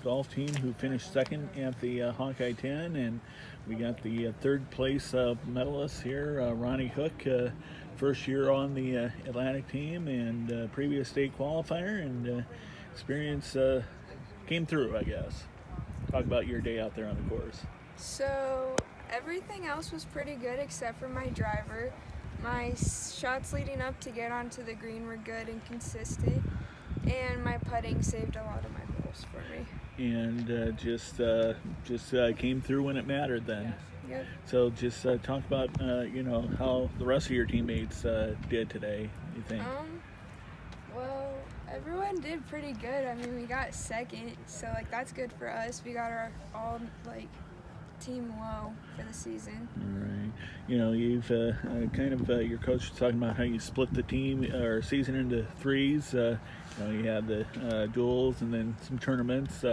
Golf team who finished second at the Hawkeye 10, and we got the third place medalist here, Ronni Hook, first year on the Atlantic team and previous state qualifier, and experience came through, I guess. Talk about your day out there on the course. So everything else was pretty good except for my driver. My shots leading up to get onto the green were good and consistent, and my putting saved a lot of my holes for me. And just came through when it mattered then. Yep. So just talk about how the rest of your teammates did today, you think? Well, everyone did pretty good. I mean, we got second, so that's good for us. We got our all team low for the season. All right. You've your coach was talking about how you split the team or season into threes. You had the duels and then some tournaments.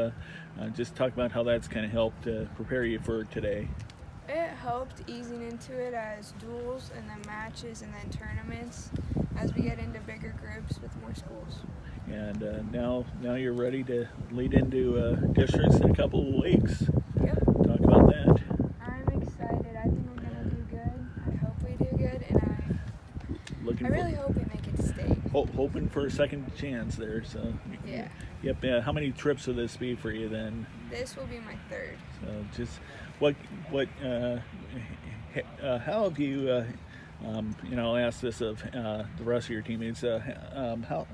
Just talk about how that's kind of helped prepare you for today. It helped easing into it as duels and then matches and then tournaments as we get into bigger groups with more schools. And now you're ready to lead into districts in a couple of weeks. Yep. Talk about that. I'm excited. I think we're going to do good. I hope we do good, and I really hope we make it to state. Hoping for a second chance there. So yeah. Yep. How many trips will this be for you then? This will be my third. So just how have you asked this of the rest of your teammates, what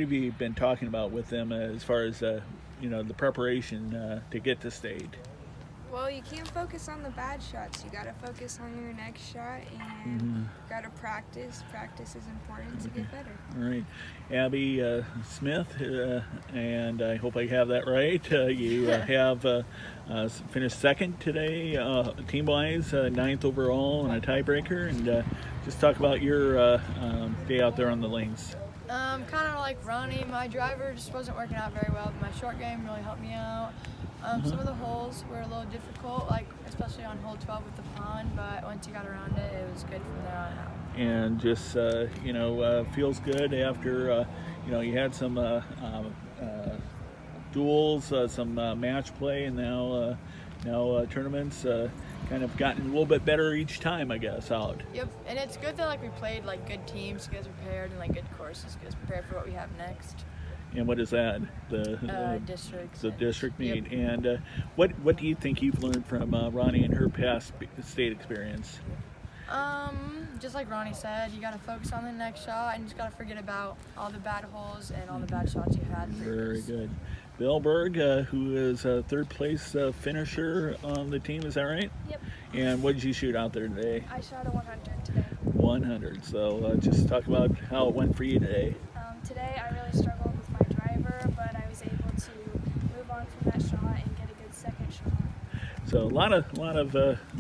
have you been talking about with them as far as the preparation to get to state? Well, you can't focus on the bad shots. You got to focus on your next shot, and got to practice. Practice is important to get better. All right. Abby Smith, and I hope I have that right. You have finished second today, team-wise, 9th overall, and a tiebreaker. And just talk about your day out there on the lanes. Kind of like Ronnie, my driver just wasn't working out very well, but my short game really helped me out. Some of the holes were a little difficult, especially on hole 12 with the pond, but once you got around it, it was good from there on out. And just, feels good after, you had some duels, some match play, and now tournaments kind of gotten a little bit better each time, I guess, out. Yep, and it's good that we played good teams, get us prepared, and good courses, get us prepared for what we have next. And what is that? District. The district meet. Yep. And what do you think you've learned from Ronni and her past state experience? Just like Ronnie said, you got to focus on the next shot, and you just got to forget about all the bad holes and all the bad shots you had. Very good. Bill Berg, who is a third place finisher on the team, is that right? Yep. And what did you shoot out there today? I shot a 100 today. 100. So just talk about how it went for you today. Today I really struggled with my driver, but I was able to move on from that shot and get a good second shot. So a lot of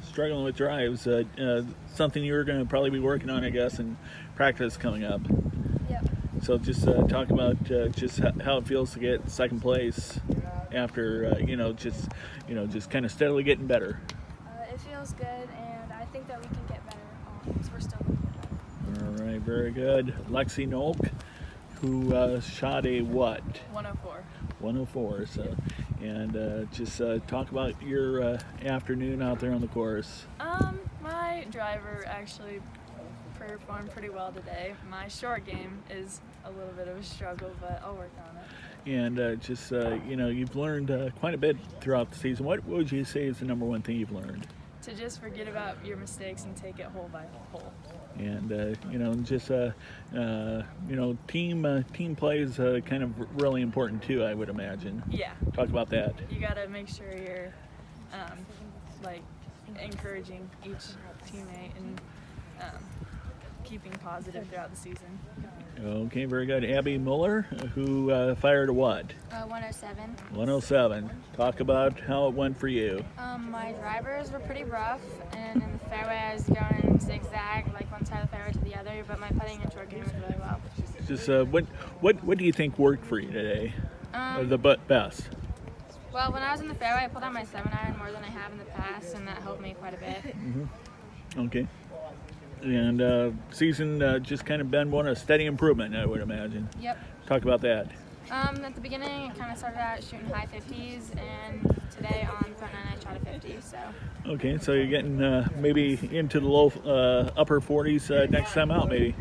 struggling with drives. Something you're going to probably be working on, I guess, in practice coming up. Yep. So just talk about just how it feels to get second place after just kind of steadily getting better. It feels good, and I think that we can get better. So we're still going to get better. All right, very good. Lexie Knoll, who shot a what? 104. 104. So, and just talk about your afternoon out there on the course. My driver actually performed pretty well today. My short game is a little bit of a struggle, but I'll work on it. And you've learned quite a bit throughout the season. What would you say is the number one thing you've learned? To just forget about your mistakes and take it hole by hole. And team play is kind of really important too, I would imagine. Yeah. Talk about that. You got to make sure you're encouraging each teammate and keeping positive throughout the season. Okay, very good. Abby Muller, who fired a what? 107. 107. Talk about how it went for you. My drivers were pretty rough, and in the fairway I was going zigzag, one side of the fairway to the other, but my putting and short game was really well. Just what do you think worked for you today? The best? Well, when I was in the fairway, I pulled out my 7-iron more than I have in the past, and that helped me quite a bit. Okay. And season just kind of been a steady improvement, I would imagine. Yep. Talk about that. At the beginning, it kind of started out shooting high 50s, and today on front nine I shot a 50. So. Okay, so you're getting maybe into the low upper 40s next time out, maybe.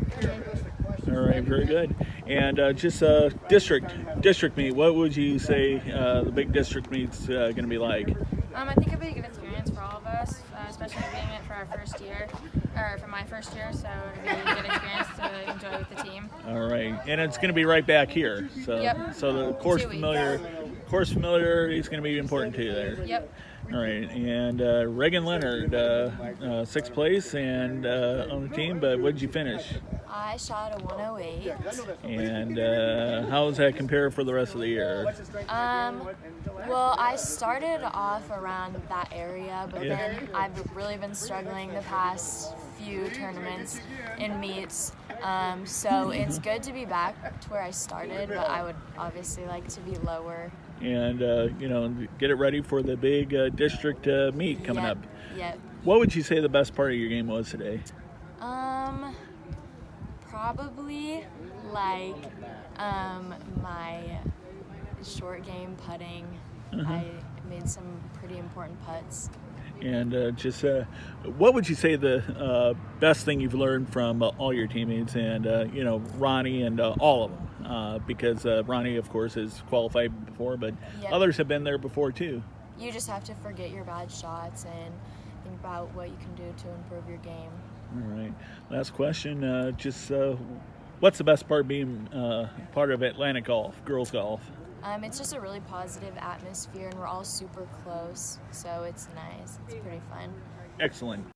All right, very good. And just district meet. What would you say the big district meet's going to be like? I think it'll be a good experience for all of us, especially being it for our first year, or for my first year. So it'll be a good experience to enjoy with the team. All right, and it's going to be right back here. So, Yep. So the course familiarity is going to be important to you there. Yep. All right, and Regan Leonard, 6th place and on the team, but what did you finish? I shot a 108. And how does that compare for the rest of the year? Well, I started off around that area, but Yeah. then I've really been struggling the past few tournaments and meets. So it's good to be back to where I started, but I would obviously like to be lower. And get it ready for the big district meet coming Yep, up. Yep. What would you say the best part of your game was today? Probably like my short game putting. I made some pretty important putts. And what would you say the best thing you've learned from all your teammates and Ronni and all of them? Because Ronni, of course, has qualified before, but Yep. others have been there before too. You just have to forget your bad shots and think about what you can do to improve your game. All right. Last question. What's the best part of being part of Atlantic Golf, girls golf? It's just a really positive atmosphere, and we're all super close, so it's nice. It's pretty fun. Excellent.